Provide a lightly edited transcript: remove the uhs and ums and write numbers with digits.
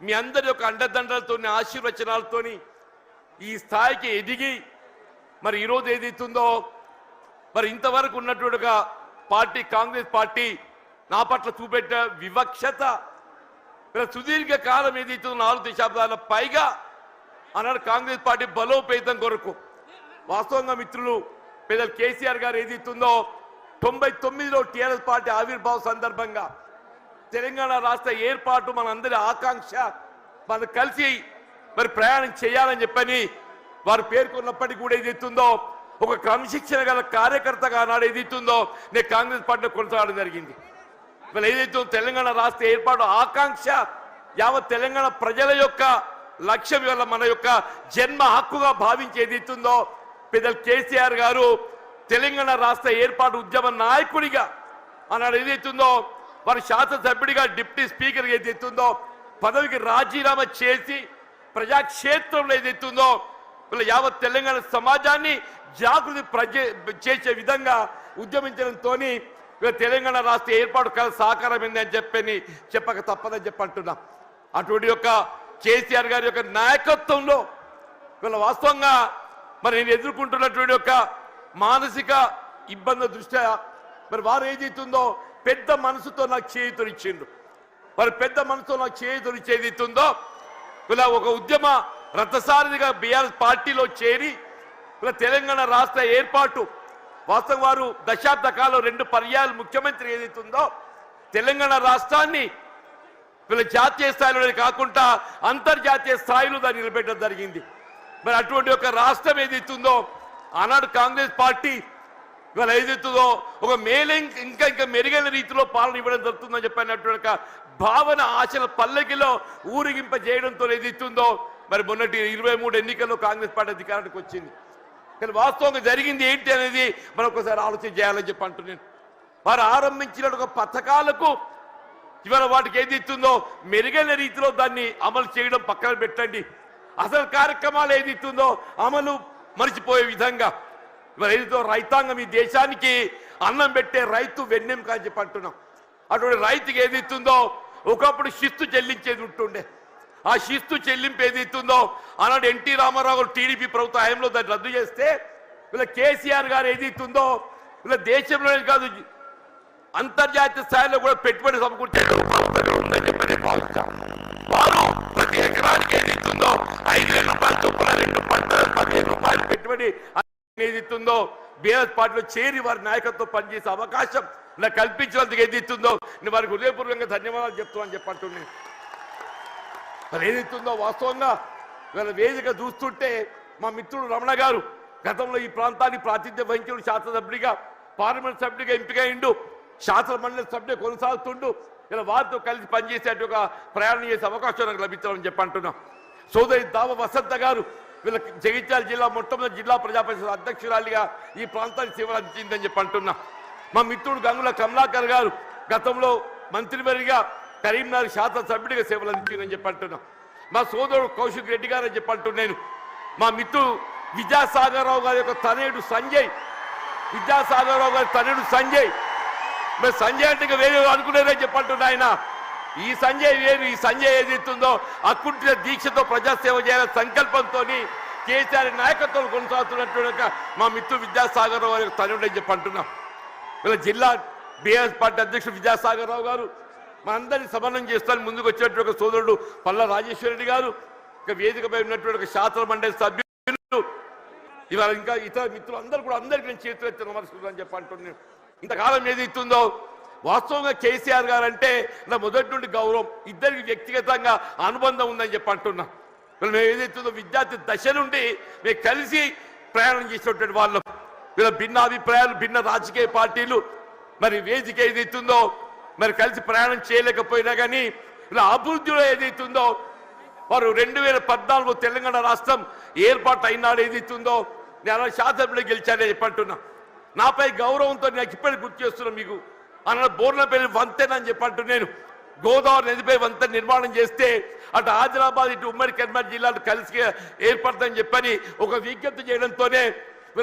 మీ అందరి యొక్క అండదండలతో ఆశీర్వచనాలతో ఈ స్థాయికి ఎదిగి మరి ఈరోజు ఏదైతుందో మరి ఇంతవరకు ఉన్నటువంటి పార్టీ కాంగ్రెస్ పార్టీ నా పట్ల చూపెట్టిన వివక్షత సుదీర్ఘ కాలం ఏదైతుందో 4 దశాబ్దాల పైగా అన్నాడు కాంగ్రెస్ పార్టీ బలోపేతం కొరకు వాస్తవంగా మిత్రులు పెద్దలు కేసీఆర్ గారు ఏదైతుందో 99లో టీఆర్ఎస్ పార్టీ ఆవిర్భావ సందర్భంగా తెలంగాణ రాష్ట్ర ఏర్పాటు మనందరి ఆకాంక్ష మనం కలిసి మరి ప్రయాణం చేయాలని చెప్పని వారు పేర్కొన్నప్పటికీ కూడా ఏదైతుందో ఒక క్రమశిక్షణ గల కార్యకర్తగా నాడు ఏదైతుందో నేను కాంగ్రెస్ పార్టీలో కొనసాగడం జరిగింది. ఇవాళ ఏదైతే తెలంగాణ రాష్ట్ర ఏర్పాటు ఆకాంక్ష యావత్ తెలంగాణ ప్రజల యొక్క లక్ష్యం ఇవాళ మన యొక్క జన్మ హక్కుగా భావించి ఏదైతుందో పెద్దలు కేసీఆర్ గారు తెలంగాణ రాష్ట్ర ఏర్పాటు ఉద్యమ నాయకుడిగా అన్నాడు ఏదైతుందో వారి శాసనసభ్యుడిగా డిప్యూటీ స్పీకర్ ఏదైతుందో పదవికి రాజీనామా చేసి ప్రజాక్షేత్రంలో ఏదైతుందో వీళ్ళ యావత్ తెలంగాణ సమాజాన్ని జాగృతి చేసే విధంగా ఉద్యమించడంతో తెలంగాణ రాష్ట్ర ఏర్పాటు కల సహకారమైంది అని చెప్పక తప్పదని చెప్పంటున్నా. అటువంటి యొక్క కేసీఆర్ గారి యొక్క నాయకత్వంలో వీళ్ళ వాస్తవంగా మరి నేను ఎదుర్కొంటున్నటువంటి యొక్క మానసిక ఇబ్బంది దృష్ట్యా మరి వారు ఏదైతుందో పెద్ద మనసుతో నాకు చేయూతనిచ్చిండు. వారు పెద్ద మనసుతో నాకు చేయూతనిచ్చి ఏదైతుందో ఇలా ఒక ఉద్యమ రథసారథిగా బీఆర్ఎస్ పార్టీలో చేరి ఇలా తెలంగాణ రాష్ట్ర ఏర్పాటు వాస్తవం వారు దశాబ్ద కాలం 2 పర్యాయాలు ముఖ్యమంత్రి ఏదైతుందో తెలంగాణ రాష్ట్రాన్ని వీళ్ళ జాతీయ స్థాయిలోనే కాకుండా అంతర్జాతీయ స్థాయిలో దాన్ని నిలబెట్టడం జరిగింది. మరి అటువంటి ఒక రాష్ట్రం ఏదైతుందో ఆనాడు కాంగ్రెస్ పార్టీ ఇవాళ ఏదైతుందో ఒక ఇంకా మెరుగైన రీతిలో పాలన ఇవ్వడం జరుగుతుందని చెప్పినటువంటి భావన ఆశల పల్లకిలో ఊరిగింప చేయడంతో ఏదైతుందో మరి మొన్నటి 23 ఎన్నికల్లో కాంగ్రెస్ పార్టీ అధికారానికి వచ్చింది. కానీ వాస్తవంగా జరిగింది ఏంటి అనేది మనం ఒకసారి ఆలోచన చేయాలని చెప్పి అంటున్నాను. వారు ఆరంభించిన ఒక పథకాలకు ఇవాళ వాటికి ఏదైతుందో మెరుగైన రీతిలో దాన్ని అమలు చేయడం పక్కన పెట్టండి. అసలు కార్యక్రమాలు ఏదైతుందో అమలు మర్చిపోయే విధంగా ఇవాళ ఏదైతే రైతాంగం ఈ దేశానికి అన్నం పెట్టే రైతు వెన్నెంక అని చెప్పి అంటున్నాం. అటువంటి రైతుకి ఏదైతుందో ఒకప్పుడు శిస్తు చెల్లించేది ఉంటుండే. ఆ శిస్తు చెల్లింపు ఏదైతుందో ఆనాడు ఎన్టీ రామారావు టీడీపీ ప్రభుత్వ హయాంలో దాన్ని రద్దు చేస్తే వీళ్ళ కేసీఆర్ గారు ఏదైతుందో వీళ్ళ దేశంలోనే కాదు అంతర్జాతీయ స్థాయిలో కూడా పెట్టుబడి సమకూర్చే పెట్టుబడి ఏదైతుందో బీఆర్ఎస్ పార్టీలో చేరి వారి నాయకత్వం పనిచేసే అవకాశం నాకు కల్పించినందుకు ఏదైతుందో నేను వారికి హృదయపూర్వకంగా ధన్యవాదాలు చెప్తామని చెప్పంటున్నాను. మరి ఏదైతుందో వాస్తవంగా వీళ్ళ వేదిక చూస్తుంటే మా మిత్రుడు రమణ గారు గతంలో ఈ ప్రాంతానికి ప్రాతినిధ్యం వహించిన శాసనసభ్యుడిగా పార్లమెంట్ సభ్యుడిగా ఎంపికైండు, శాసన మండలి సభ్యుడిగా కొనసాగుతుండు. ఇలా వారితో కలిసి పనిచేసే ఒక ప్రయాణం చేసే అవకాశం నాకు లభించాలని చెప్పంటున్నాం. సోదరి దావ వసంత గారు వీళ్ళ జగిత్యాల జిల్లా మొట్టమొదటి జిల్లా ప్రజాపరిషత్ అధ్యక్షురాలిగా ఈ ప్రాంతానికి సేవలు అందించిందని చెప్పి అంటున్నా. మా మిత్రుడు గంగుల కమలాకర్ గారు గతంలో మంత్రివర్గిగా కరీంనగర్ శాసనసభ్యుడిగా సేవలు అందించిందని చెప్పి అంటున్నా. మా సోదరుడు కౌశిక్ రెడ్డి గారు అని చెప్పి అంటున్నాను. మా మిత్రుడు విద్యాసాగరరావు గారి యొక్క తనయుడు సంజయ్, విద్యాసాగరరావు గారి తనయుడు సంజయ్, మరి సంజయ్ అంటే వేరే అనుకునేదని చెప్పంటున్నా. ఆయన ఈ సంజయ్ వేరు, ఈ సంజయ్ ఏదైతుందో అకుంఠిత దీక్షతో ప్రజాసేవ చేయాలనే సంకల్పంతో కేసీఆర్ నాయకత్వం కొనసాగుతున్నట్టు మా మిత్రుడు విద్యాసాగరరావు గారి తనయుడు అని చెప్పి అంటున్నాం. ఇలా జిల్లా బీఆర్ఎస్ పార్టీ అధ్యక్షుడు విద్యాసాగరరావు గారు మనందరినీ సమన్వయం చేస్తాను ముందుకు వచ్చినటువంటి ఒక సోదరుడు పల్లా రాజేశ్వరరెడ్డి గారు, ఇక వేదికపై ఉన్నటువంటి ఒక శాసన మండలి సభ్యులు, ఇవాళ ఇంకా ఇతర మిత్రులు అందరూ కూడా అందరికీ నేను చేతులెత్తి నమస్కరిస్తున్నాను చెప్పి అంటున్నాను. ఇంతకాలం ఏదైతుందో వాస్తవంగా కేసీఆర్ గారు అంటే నా మొదటి నుండి గౌరవం, ఇద్దరికి వ్యక్తిగతంగా అనుబంధం ఉందని చెప్పి అంటున్నా. మేము ఏదైతుందో విద్యార్థి దశ నుండి మేము కలిసి ప్రయాణం చేసినటువంటి వాళ్ళం. వీళ్ళ భిన్న అభిప్రాయాలు, భిన్న రాజకీయ పార్టీలు మరి వేదిక ఏదైతుందో మరి కలిసి ప్రయాణం చేయలేకపోయినా కానీ ఇలా అభివృద్ధిలో ఏదైతుందో వారు 2014 తెలంగాణ రాష్ట్రం ఏర్పాటు అయినాడు ఏదైతుందో నేను శాసనసభ్యులు గెలిచానని చెప్పంటున్నా. నాపై గౌరవంతో నాకు ఇప్పటికి గుర్తు చేస్తున్నా. మీకు అన్న బోర్లపల్లి వంతెనని చెప్పంటు నేను గోదావరి నదిపై వంతెన నిర్మాణం చేస్తే అటు ఆదిలాబాద్ ఇటు ఉమ్మడి కరీంనగర్ జిల్లాలు కలిసి ఏర్పడతాయని చెప్పని ఒక విజ్ఞప్తి చేయడంతోనే